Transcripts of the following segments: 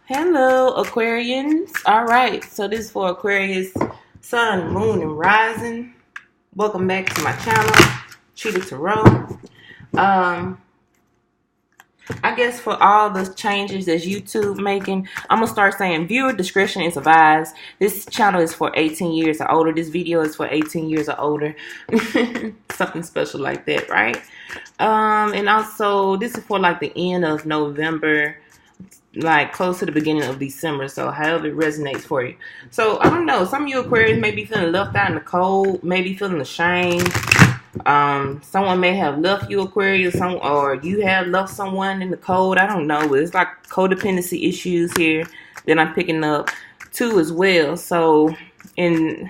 Hello, Aquarians. All right, so this is for Aquarius, Sun, Moon, and Rising. Welcome back to my channel, Cheetah Tarot. I guess for all the changes that YouTube making, I'm gonna start saying viewer discretion is advised. This channel is for 18 years or older. This video is for 18 years or older. Something special like that, right? And also this is for like the end of November, like close to the beginning of December, so however it resonates for you. So I don't know, some of you Aquarius may be feeling left out in the cold, maybe feeling ashamed. Someone may have left you, Aquarius, or you have left someone in the cold. I don't know, but it's like codependency issues here that I'm picking up too as well. So, and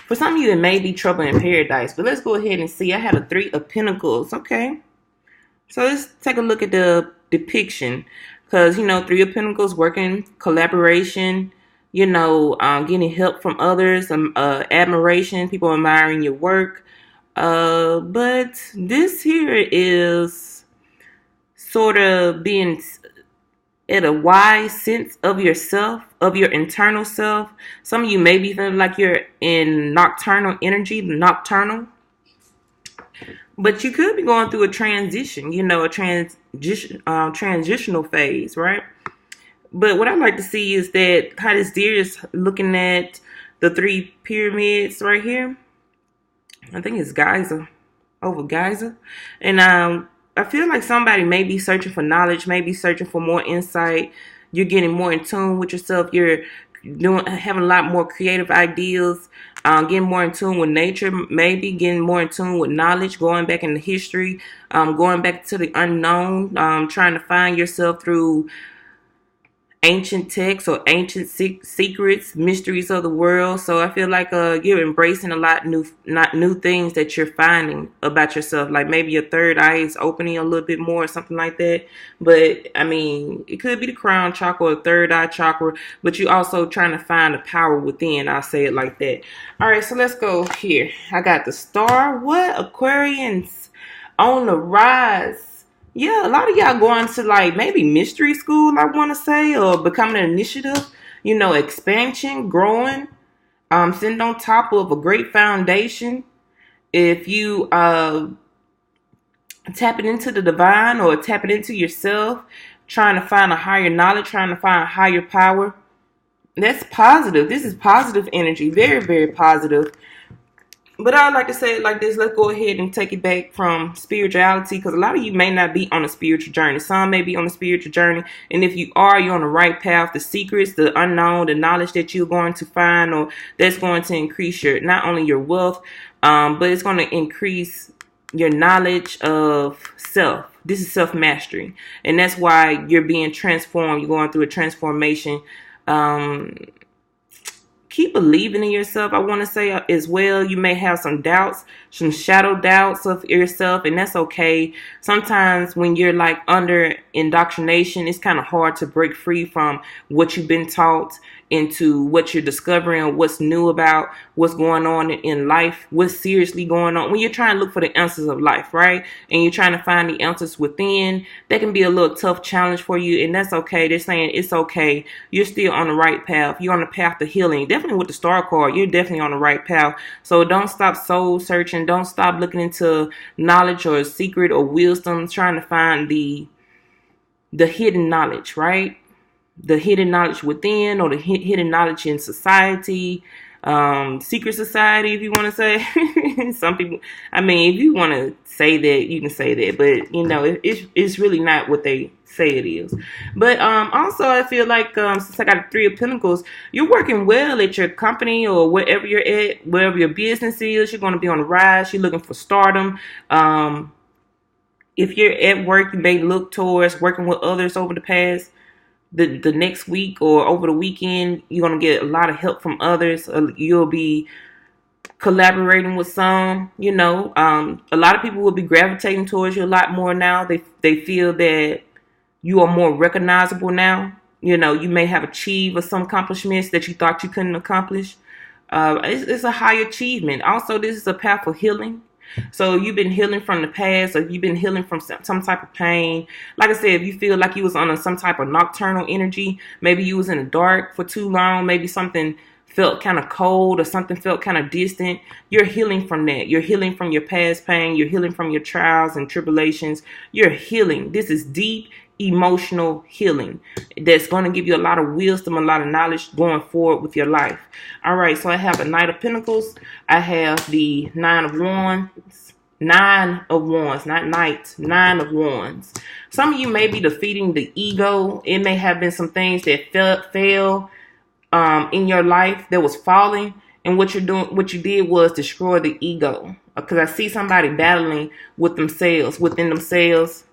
for some of you, it may be trouble in paradise, but let's go ahead and see. I have a Three of Pentacles. Okay, so let's take a look at the depiction. Because, you know, Three of Pentacles, working, collaboration, you know, getting help from others, admiration, people admiring your work. But this here is sort of being at a wise sense of yourself, of your internal self. Some of you may be feeling like you're in nocturnal energy, nocturnal. But you could be going through a transition, you know, a transitional phase, right? But what I like to see is that how this deer is looking at the three pyramids right here. I think it's Giza, over Giza. And I feel like somebody may be searching for knowledge, maybe searching for more insight. You're getting more in tune with yourself. You're having a lot more creative ideas, getting more in tune with nature, maybe getting more in tune with knowledge, going back into history, going back to the unknown, trying to find yourself through ancient texts or ancient secrets, mysteries of the world. So I feel like you're embracing a lot new things that you're finding about yourself. Like maybe your third eye is opening a little bit more or something like that. But I mean, it could be the crown chakra or third eye chakra, but you're also trying to find the power within. I'll say it like that. All right, so let's go here. I got the Star. What? Aquarians on the rise. Yeah, a lot of y'all going to like maybe mystery school, I want to say, or becoming an initiative, you know, expansion, growing, sitting on top of a great foundation. If you tapping into the divine or tapping into yourself, trying to find a higher knowledge, trying to find a higher power, that's positive. This is positive energy, very, very positive. But I like to say it like this. Let's go ahead and take it back from spirituality, because a lot of you may not be on a spiritual journey. Some may be on a spiritual journey. And if you are, you're on the right path. The secrets, the unknown, the knowledge that you're going to find, or that's going to increase your, not only your wealth, but it's going to increase your knowledge of self. This is self-mastery. And that's why you're being transformed. You're going through a transformation. Keep believing in yourself, I want to say as well. You may have some doubts, some shadow doubts of yourself, and that's okay. Sometimes when you're like under indoctrination, it's kind of hard to break free from what you've been taught into what you're discovering, what's new about what's going on in life, what's seriously going on. When you're trying to look for the answers of life, right? And you're trying to find the answers within, that can be a little tough challenge for you, and that's okay. They're saying it's okay. You're still on the right path. You're on the path to healing. Definitely with the Star card, you're definitely on the right path. So don't stop soul searching. Don't stop looking into knowledge or secret or wisdom, trying to find the hidden knowledge, right? The hidden knowledge within, or the hidden knowledge in society, secret society, if you want to say. Some people, I mean, if you want to say that, you can say that, but you know, it's really not what they say it is. But also I feel like since I got a Three of Pentacles, you're working well at your company or wherever you're at, wherever your business is. You're going to be on the rise. You're looking for stardom. If you're at work, you may look towards working with others over the past, the next week or over the weekend. You're going to get a lot of help from others. You'll be collaborating with some, you know. A lot of people will be gravitating towards you a lot more now. They feel that you are more recognizable now. You know, you may have achieved some accomplishments that you thought you couldn't accomplish. It's a high achievement. Also, this is a path of healing. So you've been healing from the past, or you've been healing from some type of pain. Like I said, if you feel like you was on some type of nocturnal energy, maybe you was in the dark for too long, maybe something felt kind of cold or something felt kind of distant, you're healing from that. You're healing from your past pain. You're healing from your trials and tribulations. You're healing. This is deep emotional healing that's going to give you a lot of wisdom, a lot of knowledge going forward with your life. All right, so I have the Knight of Pentacles. I have the Nine of Wands. Nine of Wands, not Knight. Nine of Wands. Some of you may be defeating the ego. It may have been some things that fell in your life that was falling, and what you did was destroy the ego. Because I see somebody battling with themselves, within themselves.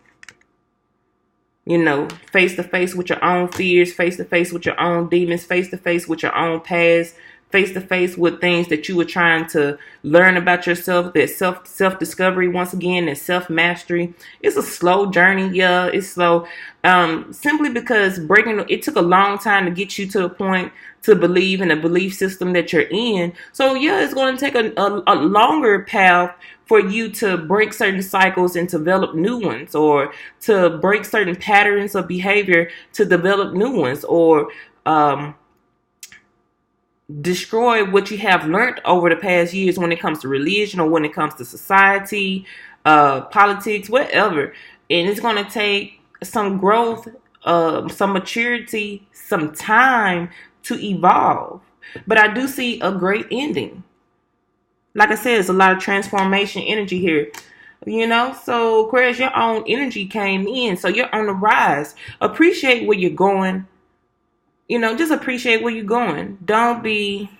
You know, face to face with your own fears, face to face with your own demons, face to face with your own past, face to face with things that you were trying to learn about yourself, that self-discovery, once again, that self-mastery. It's a slow journey. Yeah, it's slow. Simply because it took a long time to get you to a point to believe in a belief system that you're in. So yeah, it's going to take a longer path for you to break certain cycles and develop new ones, or to break certain patterns of behavior to develop new ones, or destroy what you have learned over the past years when it comes to religion, or when it comes to society, politics, whatever. And it's going to take some growth, some maturity, some time to evolve. But I do see a great ending. Like I said, there's a lot of transformation energy here. You know, so Aquarius, your own energy came in. So you're on the rise. Appreciate where you're going. You know, just appreciate where you're going. Don't be...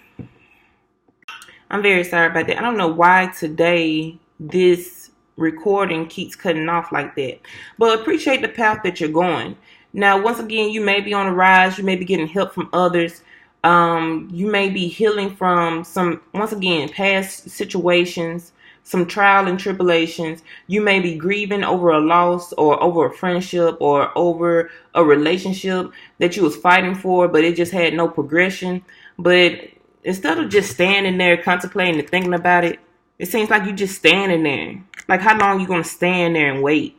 I'm very sorry about that. I don't know why today this recording keeps cutting off like that. But appreciate the path that you're going. Now, once again, you may be on the rise. You may be getting help from others. You may be healing from some, once again, past situations, some trial and tribulations. You may be grieving over a loss, or over a friendship, or over a relationship that you was fighting for, but it just had no progression. But instead of just standing there contemplating and thinking about it, it seems like you just standing there. Like, how long you going to stand there and wait?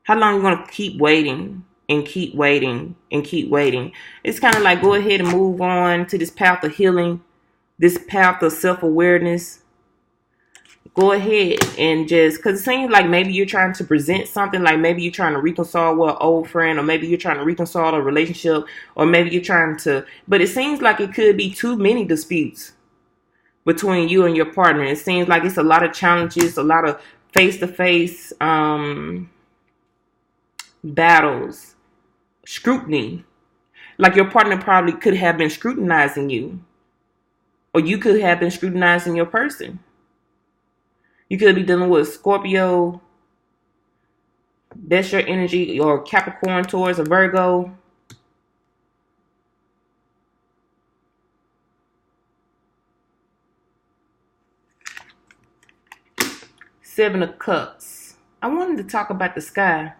How long you going to keep waiting? And keep waiting and keep waiting? It's kind of like, go ahead and move on to this path of healing, this path of self-awareness. Go ahead and just, because it seems like maybe you're trying to present something, like maybe you're trying to reconcile with an old friend, or maybe you're trying to reconcile a relationship, or maybe you're trying to, but it seems like it could be too many disputes between you and your partner. It seems like it's a lot of challenges, a lot of face-to-face battles. Scrutiny. Like your partner probably could have been scrutinizing you, or you could have been scrutinizing your person. You could be dealing with Scorpio. That's your energy. Or Capricorn, Taurus, or Virgo. Seven of Cups. I wanted to talk about the sky.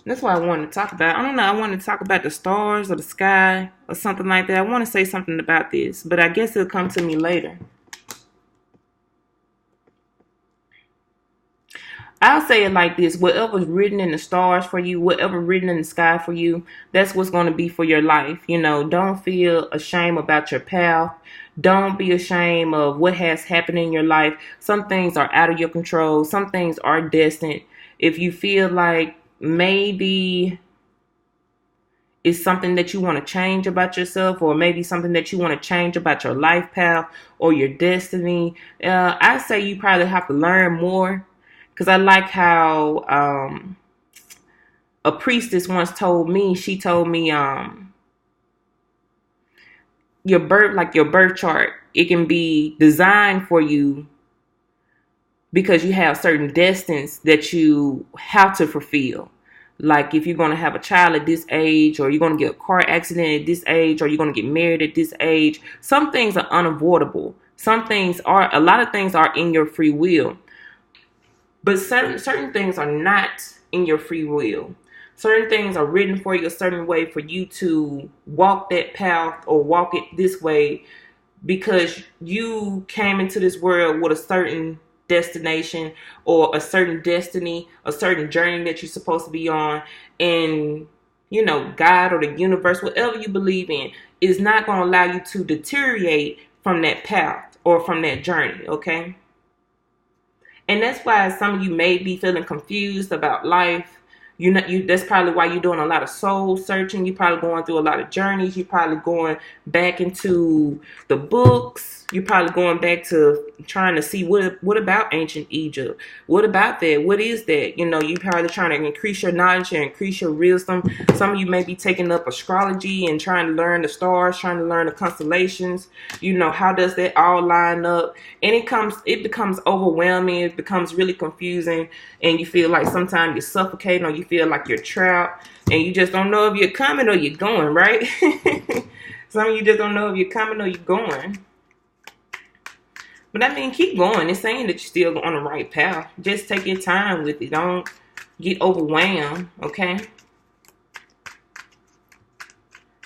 That's what I wanted to talk about. I don't know. I wanted to talk about the stars or the sky or something like that. I want to say something about this, but I guess it'll come to me later. I'll say it like this. Whatever's written in the stars for you, whatever written in the sky for you, that's what's going to be for your life. You know, don't feel ashamed about your path. Don't be ashamed of what has happened in your life. Some things are out of your control. Some things are destined. If you feel like maybe it's something that you want to change about yourself, or maybe something that you want to change about your life path or your destiny, I say you probably have to learn more. Because I like how a priestess once told me, she told me your birth chart, it can be designed for you because you have certain destinies that you have to fulfill. Like if you're going to have a child at this age, or you're going to get a car accident at this age, or you're going to get married at this age. Some things are unavoidable. A lot of things are in your free will. But certain things are not in your free will. Certain things are written for you a certain way for you to walk that path or walk it this way because you came into this world with a certain destination or a certain destiny, a certain journey that you're supposed to be on. And, you know, God or the universe, whatever you believe in, is not going to allow you to deteriorate from that path or from that journey, okay? And that's why some of you may be feeling confused about life. That's probably why you're doing a lot of soul searching. You're probably going through a lot of journeys. You're probably going back into the books. You're probably going back to trying to see what about ancient Egypt? What about that? What is that? You know, you're probably trying to increase your knowledge and increase your wisdom. Some of you may be taking up astrology and trying to learn the stars, trying to learn the constellations. You know, how does that all line up? And it becomes overwhelming. It becomes really confusing, and you feel like sometimes you're suffocating, or you feel like you're trapped, and you just don't know if you're coming or you're going, right? Some of you just don't know if you're coming or you're going. But I mean, keep going. It's saying that you're still on the right path. Just take your time with it. Don't get overwhelmed, okay?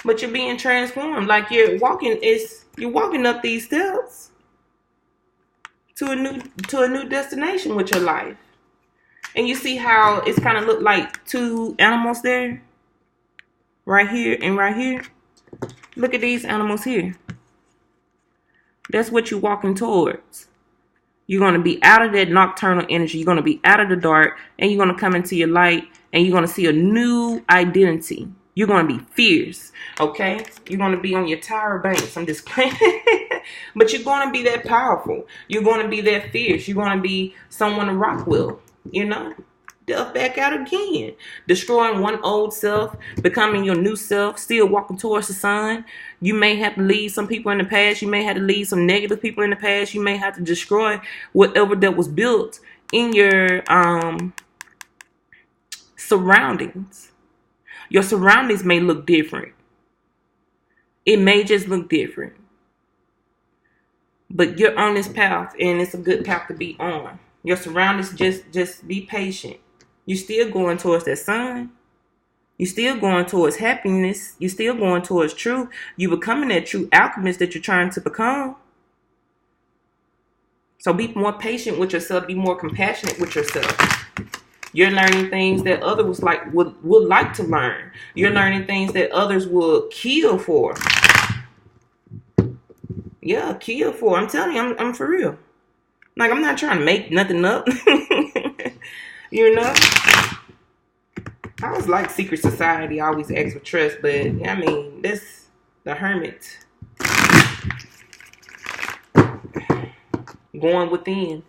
But you're being transformed. Like you're walking up these steps to a new destination with your life. And you see how it's kind of look like two animals there? Right here and right here. Look at these animals here. That's what you're walking towards. You're going to be out of that nocturnal energy. You're going to be out of the dark, and you're going to come into your light, and you're going to see a new identity. You're going to be fierce, okay? You're going to be on your Tower Banks. I'm just playing. But you're going to be that powerful. You're going to be that fierce. You're going to be someone to rock with, you know? Delve back out again. Destroying one old self, becoming your new self, still walking towards the sun. You may have to leave some people in the past. You may have to leave some negative people in the past. You may have to destroy whatever that was built in your surroundings. Your surroundings may look different. It may just look different. But you're on this path, and it's a good path to be on. Your surroundings, just be patient. You're still going towards that sun. You're still going towards happiness. You're still going towards truth. You're becoming that true alchemist that you're trying to become. So be more patient with yourself. Be more compassionate with yourself. You're learning things that others would like to learn. You're learning things that others will kill for. Yeah, kill for. I'm telling you, I'm for real. Like, I'm not trying to make nothing up. You know? I was like secret society. I always ask for trust, but I mean, this the hermit going within.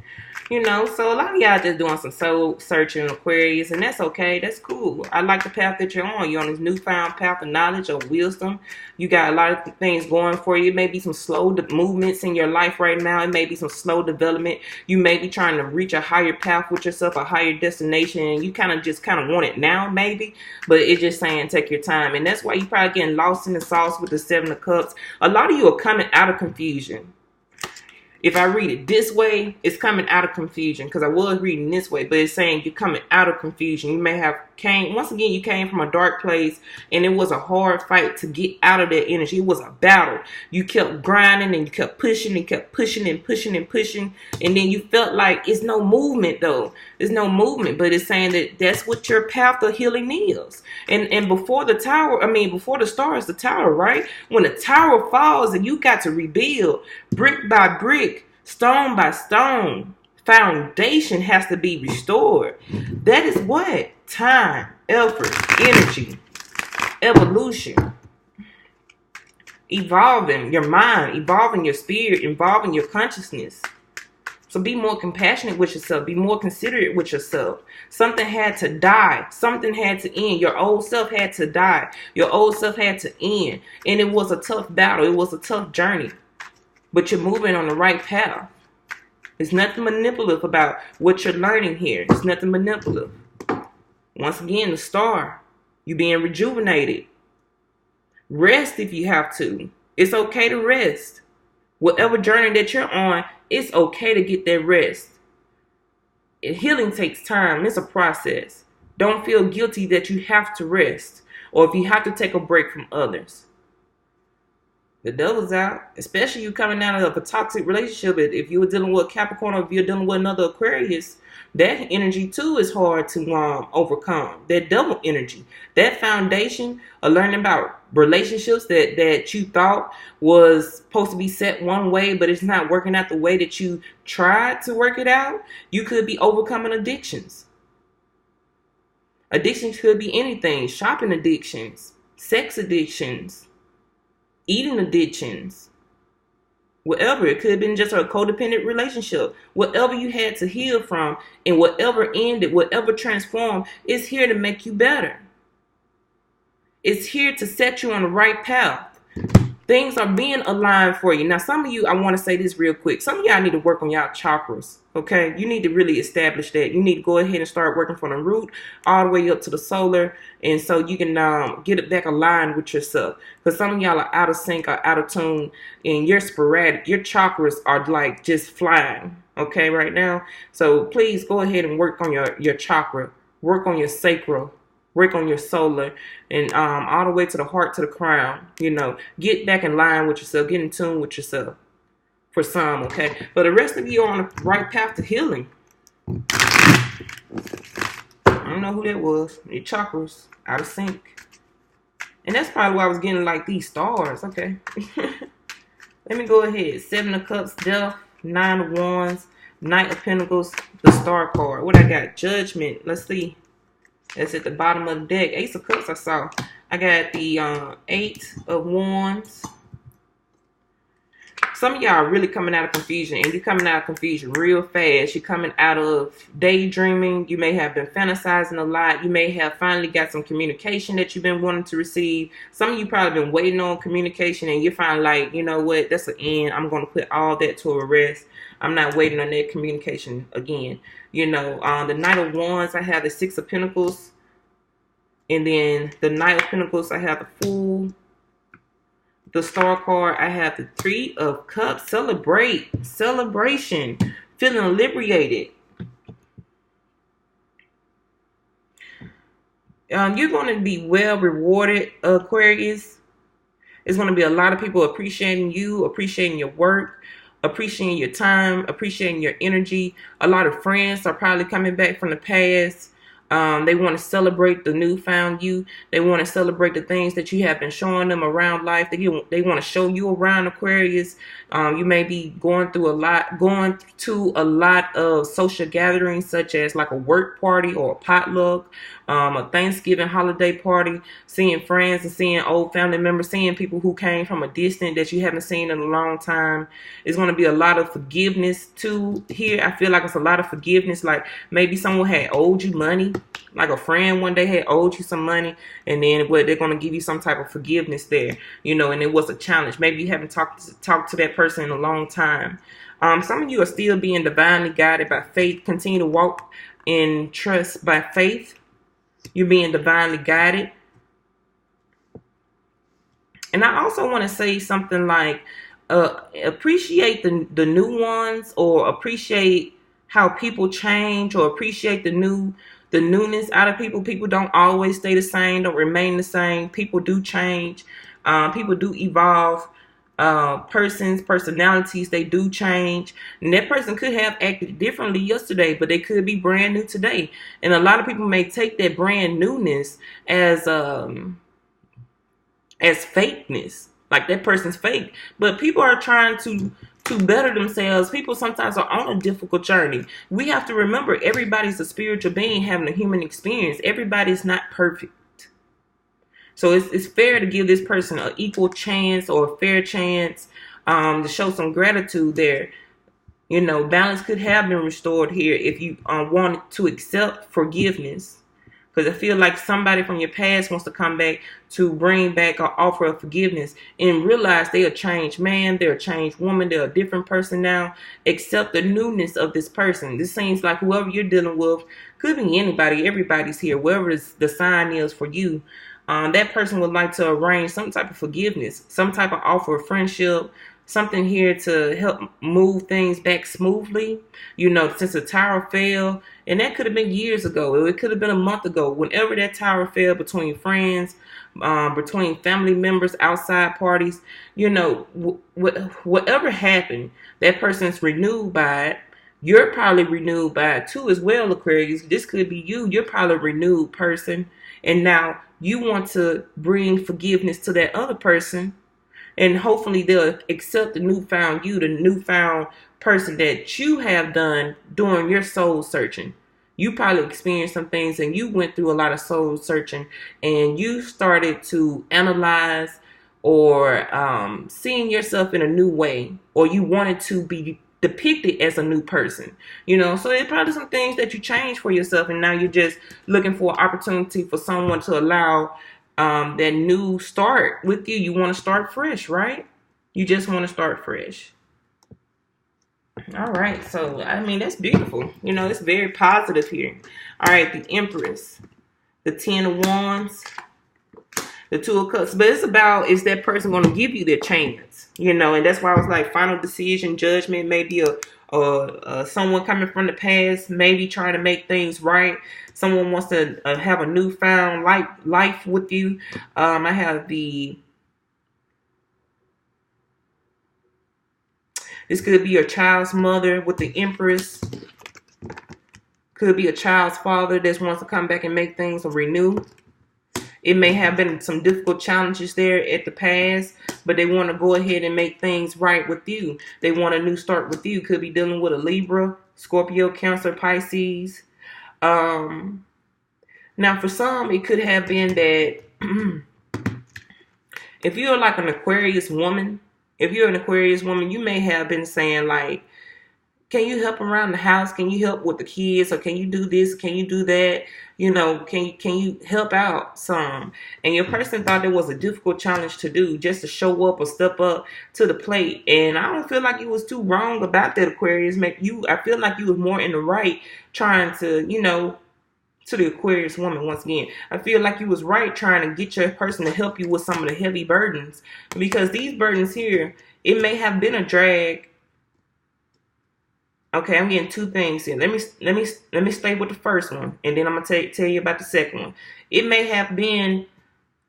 You know, so a lot of y'all just doing some soul searching, Aquarius, and that's okay. That's cool. I like the path that you're on. You're on this newfound path of knowledge, of wisdom. You got a lot of things going for you. It may be some slow movements in your life right now. It may be some slow development. You may be trying to reach a higher path with yourself, a higher destination, and you kind of want it now, maybe. But it's just saying take your time. And that's why you're probably getting lost in the sauce with the Seven of Cups. A lot of you are coming out of confusion. If I read it this way, it's coming out of confusion, because I was reading this way, but it's saying you're coming out of confusion. You may have you came from a dark place, and it was a hard fight to get out of that energy. It was a battle. You kept grinding, and you kept pushing, and kept pushing and pushing and pushing, and then you felt like it's no movement, though. There's no movement, but it's saying that that's what your path of healing is. And before the star is the tower, right? When the tower falls and you got to rebuild brick by brick, stone by stone, foundation has to be restored. That is what? Time, effort, energy, evolution, evolving your mind, evolving your spirit, evolving your consciousness. So be more compassionate with yourself. Be more considerate with yourself. Something had to die. Something had to end. Your old self had to die. Your old self had to end. And it was a tough battle. It was a tough journey. But you're moving on the right path. There's nothing manipulative about what you're learning here. There's nothing manipulative. Once again, the star. You're being rejuvenated. Rest if you have to. It's okay to rest. Whatever journey that you're on, it's okay to get that rest. Healing takes time. It's a process. Don't feel guilty that you have to rest, or if you have to take a break from others. The devil's out, especially you coming out of a toxic relationship. If you were dealing with Capricorn or if you're dealing with another Aquarius, that energy too is hard to overcome. That double energy, that foundation of learning about relationships that you thought was supposed to be set one way, but it's not working out the way that you tried to work it out. You could be overcoming addictions. Addictions could be anything: shopping addictions, sex addictions, eating addictions, whatever. It could have been just a codependent relationship. Whatever you had to heal from and whatever ended, whatever transformed, is here to make you better. It's here to set you on the right path. Things are being aligned for you. Now, some of you, I want to say this real quick. Some of y'all need to work on y'all chakras, okay? You need to really establish that. You need to go ahead and start working from the root all the way up to the solar, and so you can get it back aligned with yourself. Because some of y'all are out of sync or out of tune, and you're sporadic. Your chakras are like just flying, okay, right now. So please go ahead and work on your chakra. Work on your sacral. Work on your solar, and all the way to the heart, to the crown. You know, get back in line with yourself. Get in tune with yourself. For some, okay? But the rest of you are on the right path to healing. I don't know who that was. Your chakras out of sync. And that's probably why I was getting like these stars. Okay. Let me go ahead. 7 of Cups, Death, 9 of Wands, Knight of Pentacles, the Star card. What I got? Judgment. Let's see. That's at the bottom of the deck. Ace of Cups I saw. I got the 8 of Wands. Some of y'all are really coming out of confusion. And you're coming out of confusion real fast. You're coming out of daydreaming. You may have been fantasizing a lot. You may have finally got some communication that you've been wanting to receive. Some of you probably been waiting on communication. And you're finally like, you know what? That's the end. I'm going to put all that to a rest. I'm not waiting on that communication again. You know, the Knight of Wands, I have the 6 of Pentacles. And then the Knight of Pentacles, I have the Fool. The Star card, I have the 3 of Cups. Celebrate. Celebration. Feeling liberated. You're going to be well rewarded, Aquarius. There's going to be a lot of people appreciating you, appreciating your work, appreciating your time, appreciating your energy. A lot of friends are probably coming back from the past. They want to celebrate the newfound you. They want to celebrate the things that you have been showing them around life. They want to show you around, Aquarius. You may be going to a lot of social gatherings, such as like a work party or a potluck, a Thanksgiving holiday party, seeing friends and seeing old family members, seeing people who came from a distance that you haven't seen in a long time. It's going to be a lot of forgiveness too here. I feel like it's a lot of forgiveness. Like maybe someone had owed you money. Like a friend one day had owed you some money, and then they're going to give you some type of forgiveness there, you know, and it was a challenge. Maybe you haven't talked to that person in a long time. Some of you are still being divinely guided by faith. Continue to walk in trust by faith. You're being divinely guided. And I also want to say something like, appreciate the new ones, or appreciate how people change, or appreciate the newness out of people. People don't always stay the same, don't remain the same. People do change. People do evolve. Personalities, they do change. And that person could have acted differently yesterday, but they could be brand new today. And a lot of people may take that brand newness as fakeness. Like that person's fake. But people are trying to better themselves. People sometimes are on a difficult journey. We have to remember, everybody's a spiritual being having a human experience. Everybody's not perfect. So it's fair to give this person an equal chance, or a fair chance, to show some gratitude there. You know, balance could have been restored here if you wanted to accept forgiveness. Because I feel like somebody from your past wants to come back to bring back an offer of forgiveness and realize they're a changed man, they're a changed woman, they're a different person now. Accept the newness of this person. This seems like whoever you're dealing with could be anybody. Everybody's here. Wherever the sign is for you, that person would like to arrange some type of forgiveness, some type of offer of friendship, something here to help move things back smoothly. You know, since the tower fell, And that could have been years ago. It could have been a month ago. Whenever that tower fell between friends, between family members, outside parties, you know, whatever happened, that person's renewed by it. You're probably renewed by it too as well, Aquarius. This could be you. You're probably a renewed person. And now you want to bring forgiveness to that other person. And hopefully they'll accept the newfound you, the newfound person that you have done during your soul searching. You probably experienced some things and you went through a lot of soul searching and you started to analyze or seeing yourself in a new way, or you wanted to be depicted as a new person, you know. So there's probably some things that you changed for yourself, and now you're just looking for an opportunity for someone to allow that new start with you. You want to start fresh, right? You just want to start fresh. All right, so I mean that's beautiful. You know, it's very positive here. All right, the Empress, the Ten of Wands, the Two of Cups. But it's about, is that person going to give you their chance? You know, and that's why I was like, final decision, judgment, maybe someone coming from the past, maybe trying to make things right. Someone wants to have a newfound life with you. I have this could be your child's mother with the Empress. Could be a child's father that wants to come back and make things renew. It may have been some difficult challenges there at the past, but they want to go ahead and make things right with you. They want a new start with you. Could be dealing with a Libra, Scorpio, Cancer, Pisces. Now, for some, it could have been that if you're like an Aquarius woman, you may have been saying like, can you help around the house? Can you help with the kids? Or can you do this? Can you do that? You know, can you help out some? And your person thought it was a difficult challenge to do, just to show up or step up to the plate. And I don't feel like you was too wrong about that, Aquarius. I feel like you was more in the right, trying to, you know, to the Aquarius woman once again. I feel like you was right trying to get your person to help you with some of the heavy burdens. Because these burdens here, it may have been a drag. Okay, I'm getting two things here. Let me stay with the first one, and then I'm gonna tell you about the second one. It may have been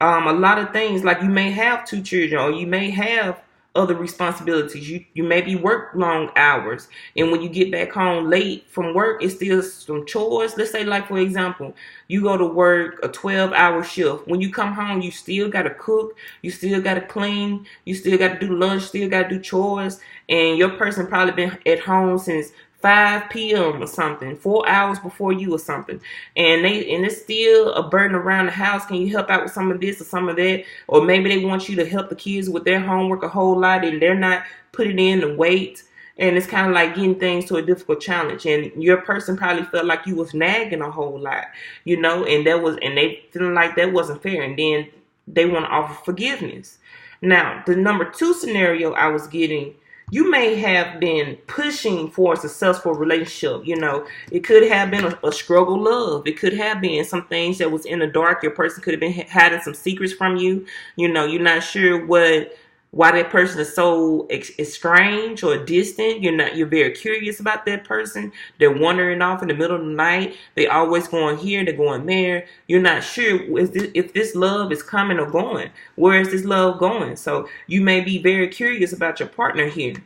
a lot of things, like you may have two children, or you may have other responsibilities. You maybe work long hours, and when you get back home late from work, it's still some chores. Let's say, like for example, you go to work a 12-hour shift. When you come home, you still gotta cook, you still gotta clean, you still gotta do lunch, still gotta do chores, and your person probably been at home since 5 p.m. or something, 4 hours before you or something, and it's still a burden around the house. Can you help out with some of this or some of that? Or maybe they want you to help the kids with their homework a whole lot, and they're not putting in the weight, and it's kind of like getting things to a difficult challenge. And your person probably felt like you was nagging a whole lot, you know, and they feeling like that wasn't fair, and then they want to offer forgiveness. Now, the number 2 scenario I was getting, you may have been pushing for a successful relationship. You know, it could have been a struggle love. It could have been some things that was in the dark. Your person could have been hiding some secrets from you. You know, you're not sure why that person is so estranged or distant. You're very curious about that person. They're wandering off in the middle of the night. They always going here, they're going there. You're not sure if this love is coming or going. Where is this love going? So you may be very curious about your partner here.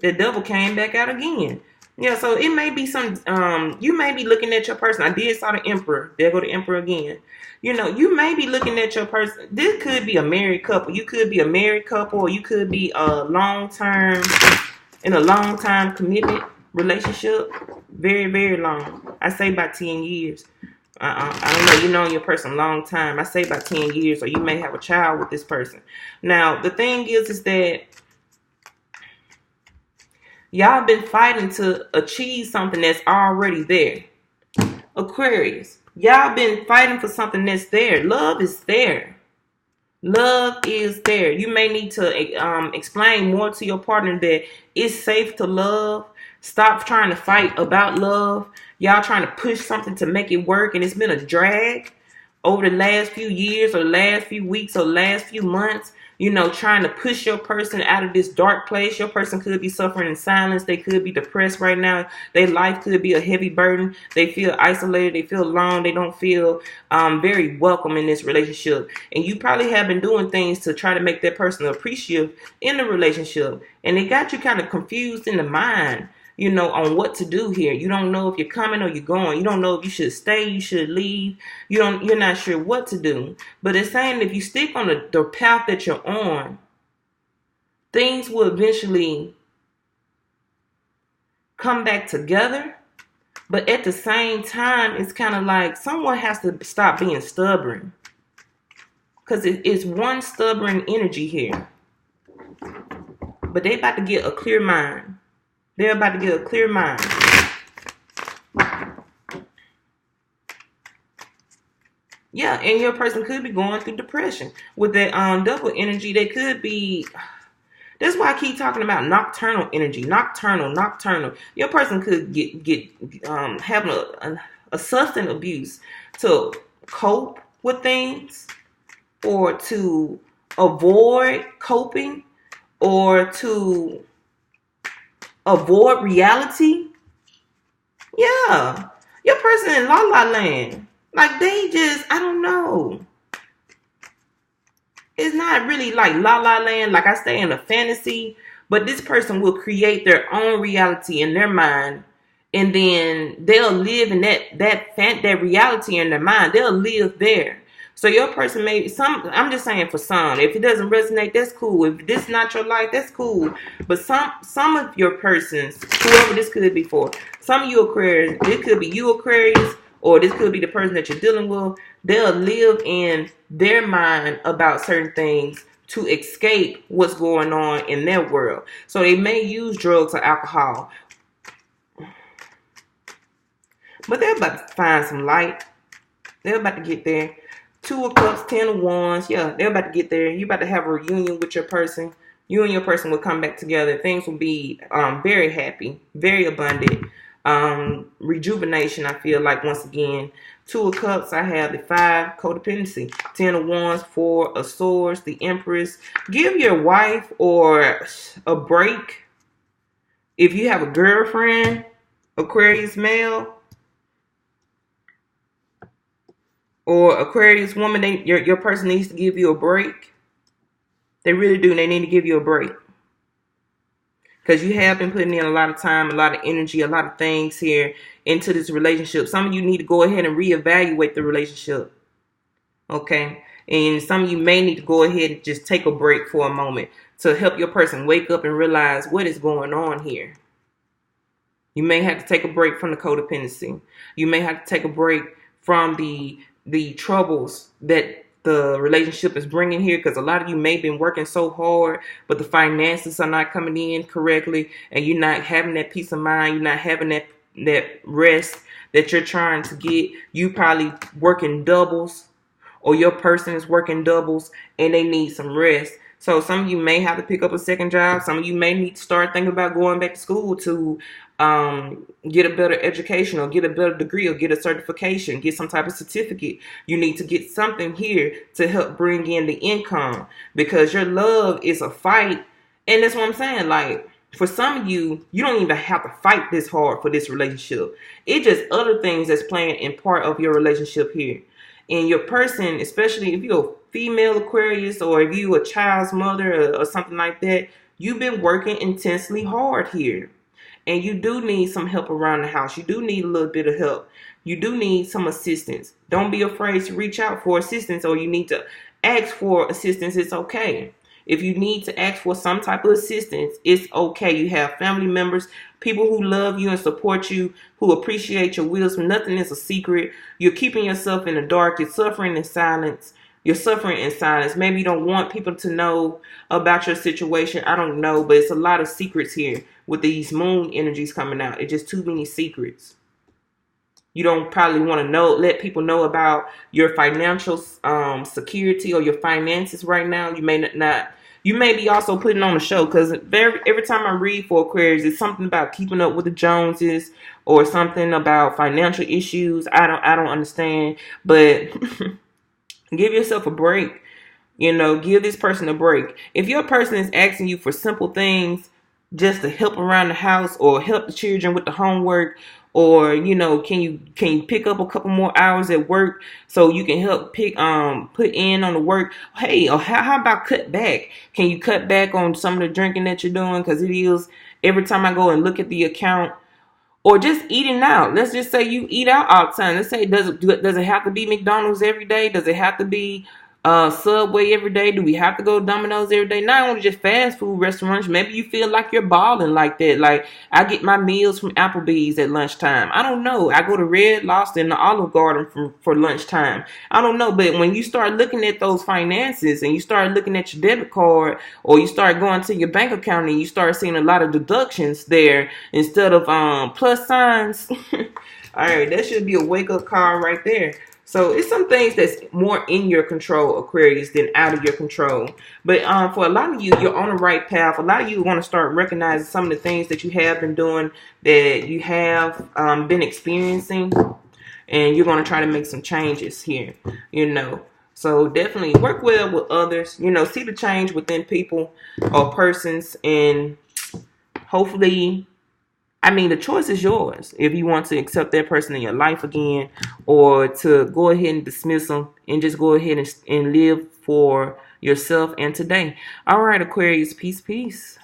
The devil came back out again. Yeah, so it may be some, you may be looking at your person. I did saw the Emperor. There go the Emperor again. You know, you may be looking at your person. This could be a married couple. You could be a married couple, or you could be in a long-time commitment relationship. Very, very long. I say about 10 years. I don't know. You know your person a long time. I say about 10 years, or you may have a child with this person. Now, the thing is that y'all been fighting to achieve something that's already there. Aquarius, y'all been fighting for something that's there. Love is there. Love is there. You may need to explain more to your partner that it's safe to love. Stop trying to fight about love. Y'all trying to push something to make it work, and it's been a drag. over the last few years or last few weeks or last few months, you know, trying to push your person out of this dark place. Your person could be suffering in silence. They could be depressed right now. Their life could be a heavy burden. They feel isolated. They feel alone. They don't feel very welcome in this relationship. And you probably have been doing things to try to make that person appreciative in the relationship. And it got you kind of confused in the mind, you know, on what to do here. You don't know if you're coming or you're going. You don't know if you should stay, you should leave. You're not sure what to do. But it's saying if you stick on the path that you're on, things will eventually come back together. But at the same time, it's kind of like someone has to stop being stubborn. Because it's one stubborn energy here. But they about to get a clear mind. They're about to get a clear mind. Yeah, and your person could be going through depression. With that double energy, they could be... That's why I keep talking about nocturnal energy. Nocturnal. Your person could get having a substance abuse to cope with things, or to avoid coping, or to avoid reality. Yeah. Your person in La La Land. Like, they just, I don't know. It's not really like La La Land, like I stay in a fantasy, but this person will create their own reality in their mind, and then they'll live in that reality in their mind. They'll live there. So your person I'm just saying for some, if it doesn't resonate, that's cool. If this is not your life, that's cool. But some of your persons, whoever this could be for, some of you Aquarius, it could be you Aquarius, or this could be the person that you're dealing with. They'll live in their mind about certain things to escape what's going on in their world. So they may use drugs or alcohol. But they're about to find some light. They're about to get there. 2 of Cups, 10 of Wands. Yeah, they're about to get there. You're about to have a reunion with your person. You and your person will come back together. Things will be very happy, very abundant. Rejuvenation, I feel like, once again. 2 of Cups, I have the 5, codependency. 10 of Wands, 4 of Swords, the Empress. Give your wife or a break. If you have a girlfriend, Aquarius male, or Aquarius woman, your person needs to give you a break. They really do. They need to give you a break. Because you have been putting in a lot of time, a lot of energy, a lot of things here into this relationship. Some of you need to go ahead and reevaluate the relationship. Okay? And some of you may need to go ahead and just take a break for a moment to help your person wake up and realize what is going on here. You may have to take a break from the codependency. You may have to take a break from the troubles that the relationship is bringing here, because a lot of you may have been working so hard, but the finances are not coming in correctly, and you're not having that peace of mind. You're not having that rest that you're trying to get. You probably working doubles, or your person is working doubles, and they need some rest. So some of you may have to pick up a second job. Some of you may need to start thinking about going back to school to get a better education, or get a better degree, or get a certification, get some type of certificate. You need to get something here to help bring in the income, because your love is a fight. And that's what I'm saying. Like, for some of you, you don't even have to fight this hard for this relationship. It's just other things that's playing in part of your relationship here. And your person, especially if you're a female Aquarius, or if you're a child's mother, or something like that, you've been working intensely hard here. And you do need some help around the house. You do need a little bit of help. You do need some assistance. Don't be afraid to reach out for assistance, or you need to ask for assistance. It's okay. If you need to ask for some type of assistance, it's okay. You have family members, people who love you and support you, who appreciate your wisdom. Nothing is a secret. You're keeping yourself in the dark. You're suffering in silence. You're suffering in silence. Maybe you don't want people to know about your situation. I don't know, but it's a lot of secrets here with these moon energies coming out. It's just too many secrets. You don't probably want to let people know about your financial security or your finances right now. You may not. You may be also putting on a show, because every time I read for Aquarius, it's something about keeping up with the Joneses, or something about financial issues. I don't understand, but Give yourself a break. You know, give this person a break. If your person is asking you for simple things just to help around the house or help the children with the homework, or you know, can you pick up a couple more hours at work so you can help put in on the work? Hey, or how about cut back? Can you cut back on some of the drinking that you're doing? Because it is, every time I go and look at the account, or just eating out. Let's just say you eat out all the time. Let's say, does it have to be McDonald's every day? Does it have to be Subway every day? Do we have to go to Domino's every day? Not only just fast food restaurants. Maybe you feel like you're balling like that. Like, I get my meals from Applebee's at lunchtime. I don't know. I go to Red Lobster and the Olive Garden for lunchtime. I don't know. But when you start looking at those finances and you start looking at your debit card, or you start going to your bank account and you start seeing a lot of deductions there instead of plus signs. All right, that should be a wake-up call right there. So it's some things that's more in your control, Aquarius, than out of your control. But for a lot of you, you're on the right path. A lot of you want to start recognizing some of the things that you have been doing, that you have been experiencing, and you're going to try to make some changes here, you know. So definitely work well with others, you know, see the change within people or persons, and hopefully, I mean, the choice is yours. If you want to accept that person in your life again, or to go ahead and dismiss them and just go ahead and live for yourself and today. All right, Aquarius, peace, peace.